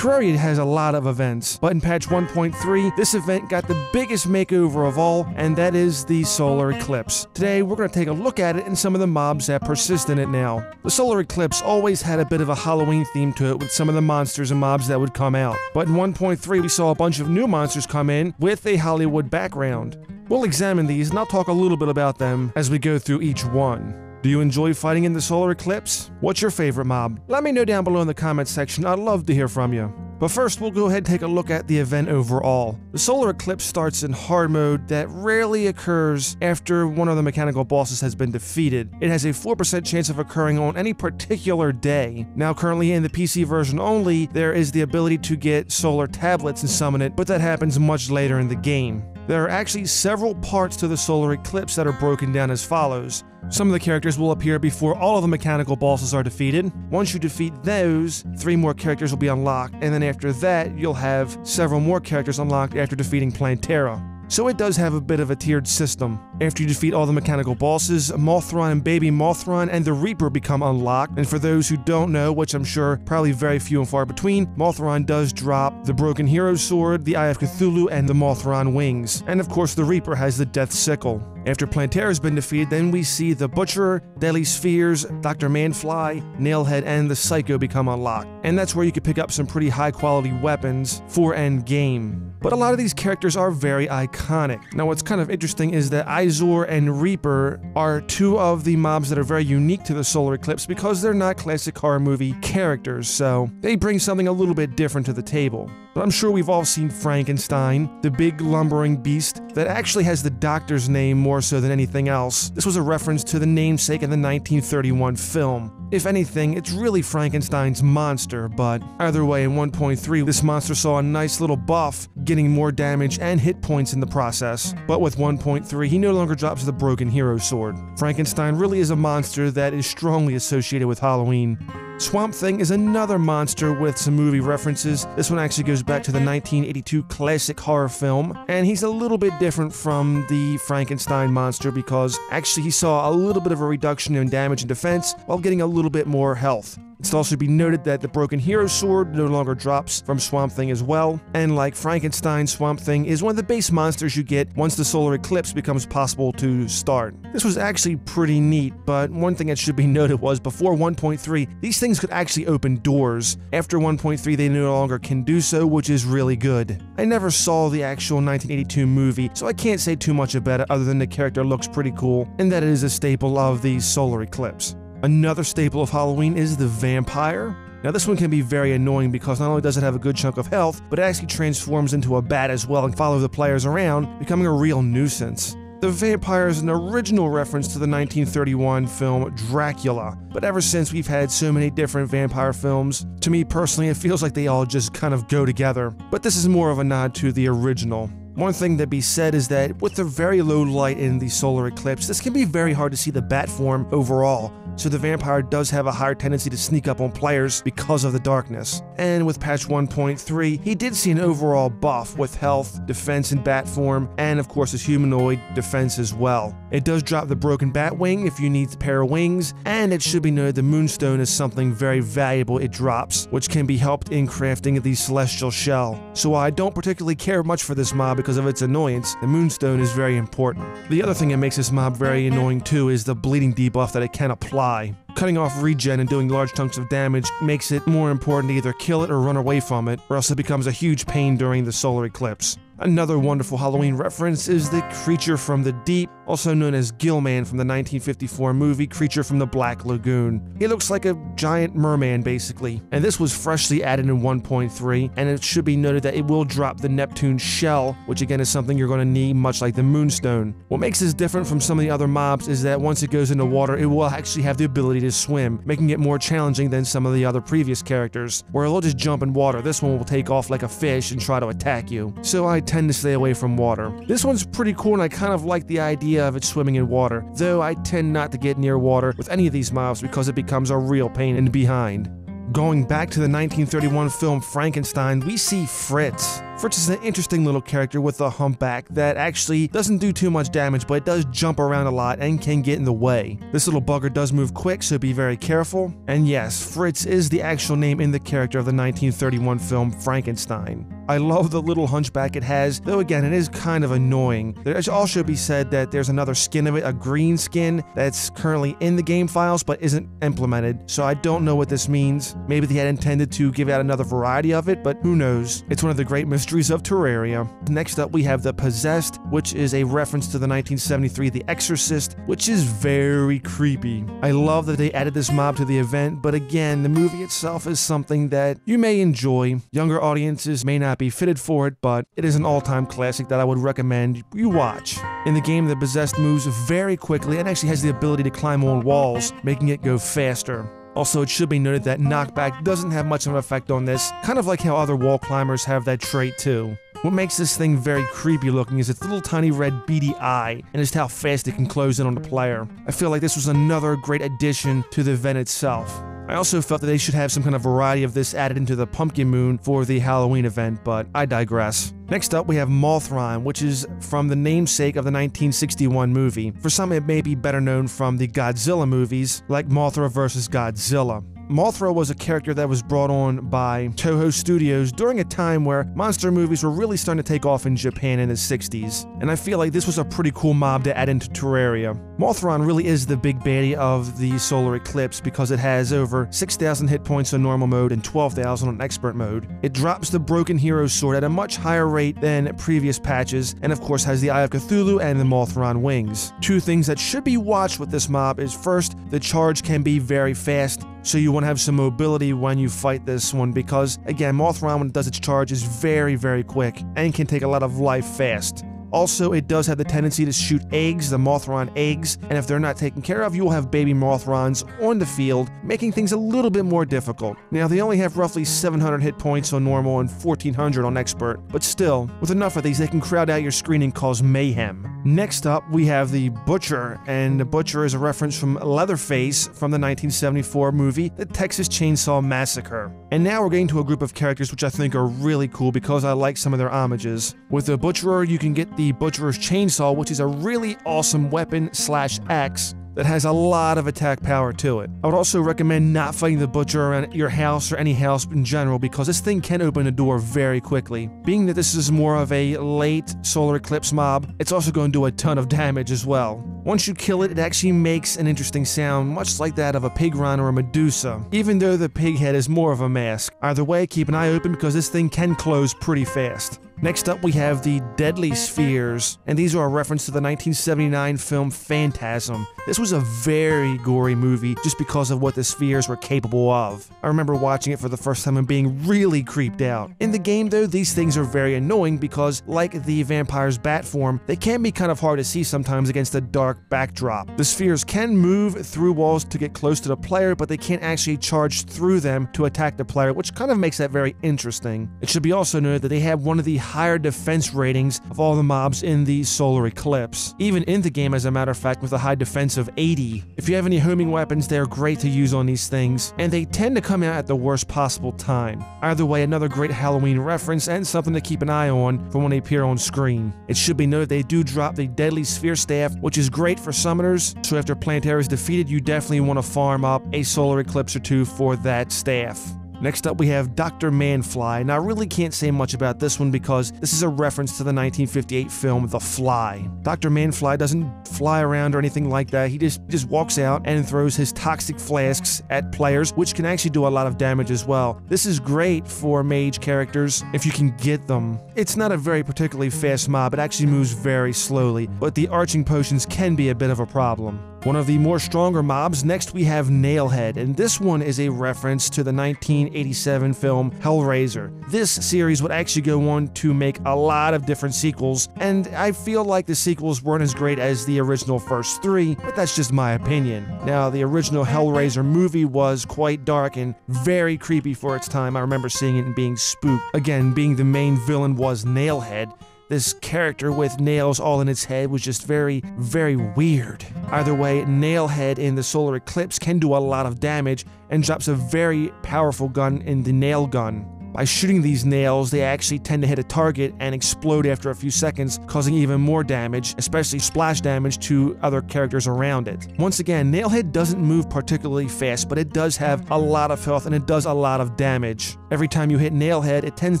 Terraria has a lot of events, but in patch 1.3, this event got the biggest makeover of all, and that is the solar eclipse. Today, we're going to take a look at it and some of the mobs that persist in it now. The solar eclipse always had a bit of a Halloween theme to it with some of the monsters and mobs that would come out. But in 1.3, we saw a bunch of new monsters come in with a Hollywood background. We'll examine these and I'll talk a little bit about them as we go through each one. Do you enjoy fighting in the solar eclipse? What's your favorite mob? Let me know down below in the comments section. I'd love to hear from you. But first, we'll go ahead and take a look at the event overall. The solar eclipse starts in hard mode that rarely occurs after one of the mechanical bosses has been defeated. It has a 4% chance of occurring on any particular day. Now, currently in the PC version only, there is the ability to get solar tablets and summon it, but that happens much later in the game. There are actually several parts to the solar eclipse that are broken down as follows. Some of the characters will appear before all of the mechanical bosses are defeated. Once you defeat those, 3 more characters will be unlocked, and then after that, you'll have several more characters unlocked after defeating Plantera. So it does have a bit of a tiered system. After you defeat all the mechanical bosses, Mothron and Baby Mothron and the Reaper become unlocked, and for those who don't know, which I'm sure probably very few and far between, Mothron does drop the Broken Hero Sword, the Eye of Cthulhu, and the Mothron Wings. And of course the Reaper has the Death Sickle. After Plantera has been defeated, then we see the Butcher, Deadly Spheres, Dr. Manfly, Nailhead, and the Psycho become unlocked. And that's where you can pick up some pretty high quality weapons for endgame. But a lot of these characters are very iconic. Now what's kind of interesting is that Izor and Reaper are 2 of the mobs that are very unique to the solar eclipse because they're not classic horror movie characters, so they bring something a little bit different to the table. But I'm sure we've all seen Frankenstein, the big lumbering beast that actually has the doctor's name more so than anything else. This was a reference to the namesake in the 1931 film. If anything, it's really Frankenstein's monster, but either way, in 1.3, this monster saw a nice little buff, getting more damage and hit points in the process. But with 1.3, he no longer drops the Broken Hero Sword. Frankenstein really is a monster that is strongly associated with Halloween. Swamp Thing is another monster with some movie references. This one actually goes back to the 1982 classic horror film, and he's a little bit different from the Frankenstein monster because actually he saw a little bit of a reduction in damage and defense while getting a little bit more health. It's also be noted that the Broken Hero Sword no longer drops from Swamp Thing as well, and like Frankenstein, Swamp Thing is one of the base monsters you get once the solar eclipse becomes possible to start. This was actually pretty neat, but one thing that should be noted was before 1.3, these things could actually open doors. After 1.3, they no longer can do so, which is really good. I never saw the actual 1982 movie, so I can't say too much about it other than the character looks pretty cool, and that it is a staple of the solar eclipse. Another staple of Halloween is the vampire. Now this one can be very annoying because not only does it have a good chunk of health, but it actually transforms into a bat as well and follows the players around, becoming a real nuisance. The vampire is an original reference to the 1931 film Dracula, but ever since we've had so many different vampire films, to me personally it feels like they all just kind of go together. But this is more of a nod to the original. One thing that be said is that with the very low light in the solar eclipse, this can be very hard to see the bat form overall. So the vampire does have a higher tendency to sneak up on players because of the darkness. And with patch 1.3, he did see an overall buff with health, defense in bat form, and of course his humanoid defense as well. It does drop the broken bat wing if you need a pair of wings, and it should be noted the moonstone is something very valuable it drops, which can be helped in crafting the celestial shell. So while I don't particularly care much for this mob because of its annoyance, the moonstone is very important. The other thing that makes this mob very annoying too is the bleeding debuff that it can apply. Cutting off regen and doing large chunks of damage makes it more important to either kill it or run away from it, or else it becomes a huge pain during the solar eclipse. Another wonderful Halloween reference is the Creature from the Deep, also known as Gillman from the 1954 movie Creature from the Black Lagoon. He looks like a giant merman basically, and this was freshly added in 1.3, and it should be noted that it will drop the Neptune shell, which again is something you're going to need much like the Moonstone. What makes this different from some of the other mobs is that once it goes into water, it will actually have the ability to swim, making it more challenging than some of the other previous characters, where it'll just jump in water. This one will take off like a fish and try to attack you. So I tend to stay away from water. This one's pretty cool and I kind of like the idea of it swimming in water, though I tend not to get near water with any of these mobs because it becomes a real pain in the behind. Going back to the 1931 film Frankenstein, we see Fritz. Fritz is an interesting little character with a humpback that actually doesn't do too much damage, but it does jump around a lot and can get in the way. This little bugger does move quick, so be very careful. And yes, Fritz is the actual name in the character of the 1931 film Frankenstein. I love the little hunchback it has, though again, it is kind of annoying. There should also be said that there's another skin of it, a green skin, that's currently in the game files but isn't implemented, so I don't know what this means. Maybe they had intended to give out another variety of it, but who knows. It's one of the great mysteries of Terraria. Next up, we have the Possessed, which is a reference to the 1973 The Exorcist, which is very creepy. I love that they added this mob to the event, but again, the movie itself is something that you may enjoy. Younger audiences may not be fitted for it, but it is an all-time classic that I would recommend you watch. In the game, the Possessed moves very quickly and actually has the ability to climb on walls, making it go faster. Also, it should be noted that knockback doesn't have much of an effect on this, kind of like how other wall climbers have that trait too. What makes this thing very creepy looking is its little tiny red beady eye, and just how fast it can close in on the player. I feel like this was another great addition to the event itself. I also felt that they should have some kind of variety of this added into the Pumpkin Moon for the Halloween event, but I digress. Next up, we have Mothra, which is from the namesake of the 1961 movie. For some, it may be better known from the Godzilla movies, like Mothra vs. Godzilla. Mothra was a character that was brought on by Toho Studios during a time where monster movies were really starting to take off in Japan in the 60s, and I feel like this was a pretty cool mob to add into Terraria. Mothra really is the big baddie of the Solar Eclipse because it has over 6,000 hit points on normal mode and 12,000 on expert mode. It drops the Broken Hero Sword at a much higher rate than previous patches, and of course has the Eye of Cthulhu and the Mothra wings. Two things that should be watched with this mob is first, the charge can be very fast, so you want to have some mobility when you fight this one because, again, Mothra when it does its charge is very, very quick and can take a lot of life fast. Also, it does have the tendency to shoot eggs, the Mothron eggs, and if they're not taken care of, you will have baby Mothrons on the field, making things a little bit more difficult. Now, they only have roughly 700 hit points on normal and 1400 on expert, but still, with enough of these, they can crowd out your screen and cause mayhem. Next up, we have the Butcher, and the Butcher is a reference from Leatherface from the 1974 movie, The Texas Chainsaw Massacre. And now we're getting to a group of characters which I think are really cool because I like some of their homages. With the Butcherer, you can get the Butcherer's Chainsaw, which is a really awesome weapon/axe that has a lot of attack power to it. I would also recommend not fighting the Butcher around your house or any house in general because this thing can open a door very quickly. Being that this is more of a late Solar Eclipse mob, it's also going to do a ton of damage as well. Once you kill it, it actually makes an interesting sound, much like that of a pigron or a Medusa, even though the pig head is more of a mask. Either way, keep an eye open because this thing can close pretty fast. Next up, we have the Deadly Spheres, and these are a reference to the 1979 film Phantasm. This was a very gory movie just because of what the spheres were capable of. I remember watching it for the first time and being really creeped out. In the game though, these things are very annoying because, like the vampire's bat form, they can be kind of hard to see sometimes against a dark backdrop. The spheres can move through walls to get close to the player, but they can't actually charge through them to attack the player, which kind of makes that very interesting. It should be also noted that they have one of the higher defense ratings of all the mobs in the Solar Eclipse. Even in the game, as a matter of fact, with a high defense of 80. If you have any homing weapons, they are great to use on these things, and they tend to come out at the worst possible time. Either way, another great Halloween reference and something to keep an eye on for when they appear on screen. It should be noted they do drop the Deadly Sphere Staff, which is great for summoners, so after Planetary is defeated, you definitely want to farm up a Solar Eclipse or two for that staff. Next up, we have Dr. Manfly. Now, I really can't say much about this one because this is a reference to the 1958 film The Fly. Dr. Manfly doesn't fly around or anything like that. He just walks out and throws his toxic flasks at players, which can actually do a lot of damage as well. This is great for mage characters if you can get them. It's not a very particularly fast mob. It actually moves very slowly, but the arching potions can be a bit of a problem. One of the more stronger mobs, next we have Nailhead, and this one is a reference to the 1987 film Hellraiser. This series would actually go on to make a lot of different sequels, and I feel like the sequels weren't as great as the original first three, but that's just my opinion. Now, the original Hellraiser movie was quite dark and very creepy for its time. I remember seeing it and being spooked. Again, being the main villain was Nailhead. this character with nails all in its head was just very, very weird. Either way, Nailhead in the Solar Eclipse can do a lot of damage and drops a very powerful gun in the nail gun. By shooting these nails, they actually tend to hit a target and explode after a few seconds, causing even more damage, especially splash damage to other characters around it. Once again, Nailhead doesn't move particularly fast, but it does have a lot of health and it does a lot of damage. Every time you hit Nailhead, it tends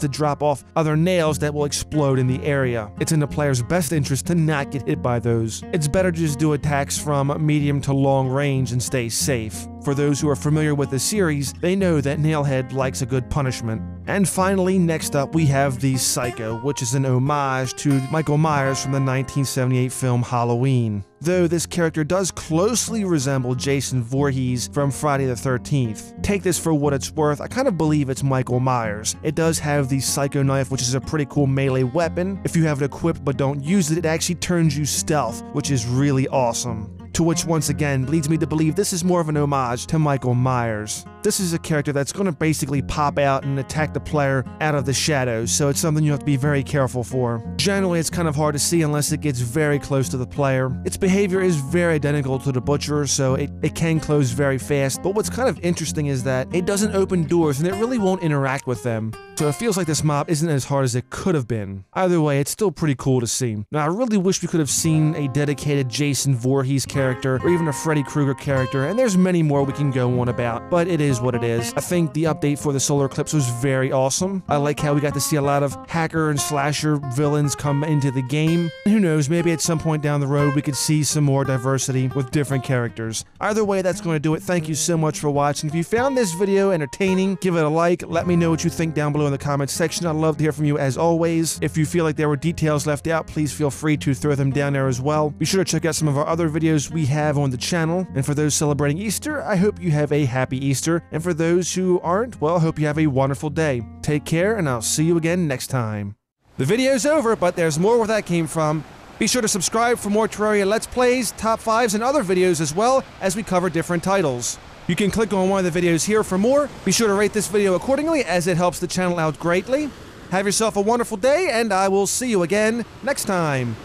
to drop off other nails that will explode in the area. It's in the player's best interest to not get hit by those. It's better to just do attacks from medium to long range and stay safe. For those who are familiar with the series, they know that Nailhead likes a good punishment. And finally, next up we have the Psycho, which is an homage to Michael Myers from the 1978 film Halloween. Though this character does closely resemble Jason Voorhees from Friday the 13th. Take this for what it's worth, I kind of believe it's Michael Myers. It does have the Psycho Knife, which is a pretty cool melee weapon. If you have it equipped but don't use it, it actually turns you stealth, which is really awesome. To which once again leads me to believe this is more of an homage to Michael Myers. This is a character that's going to basically pop out and attack the player out of the shadows, so it's something you have to be very careful for. Generally, it's kind of hard to see unless it gets very close to the player. Its behavior is very identical to the Butcher, so it can close very fast, but what's kind of interesting is that it doesn't open doors and it really won't interact with them. So it feels like this mob isn't as hard as it could have been. Either way, it's still pretty cool to see. Now, I really wish we could have seen a dedicated Jason Voorhees character, or even a Freddy Krueger character, and there's many more we can go on about, but it is what it is. I think the update for the Solar Eclipse was very awesome. I like how we got to see a lot of hacker and slasher villains come into the game. Who knows, maybe at some point down the road we could see some more diversity with different characters. Either way, that's going to do it. Thank you so much for watching. If you found this video entertaining, give it a like. Let me know what you think down below in the comments section. I'd love to hear from you as always. If you feel like there were details left out, please feel free to throw them down there as well. Be sure to check out some of our other videos we have on the channel. And for those celebrating Easter, I hope you have a happy Easter. And for those who aren't, well, I hope you have a wonderful day. Take care, and I'll see you again next time. The video's over, but there's more where that came from. Be sure to subscribe for more Terraria Let's Plays, Top 5s, and other videos as well as we cover different titles. You can click on one of the videos here for more. Be sure to rate this video accordingly as it helps the channel out greatly. Have yourself a wonderful day, and I will see you again next time.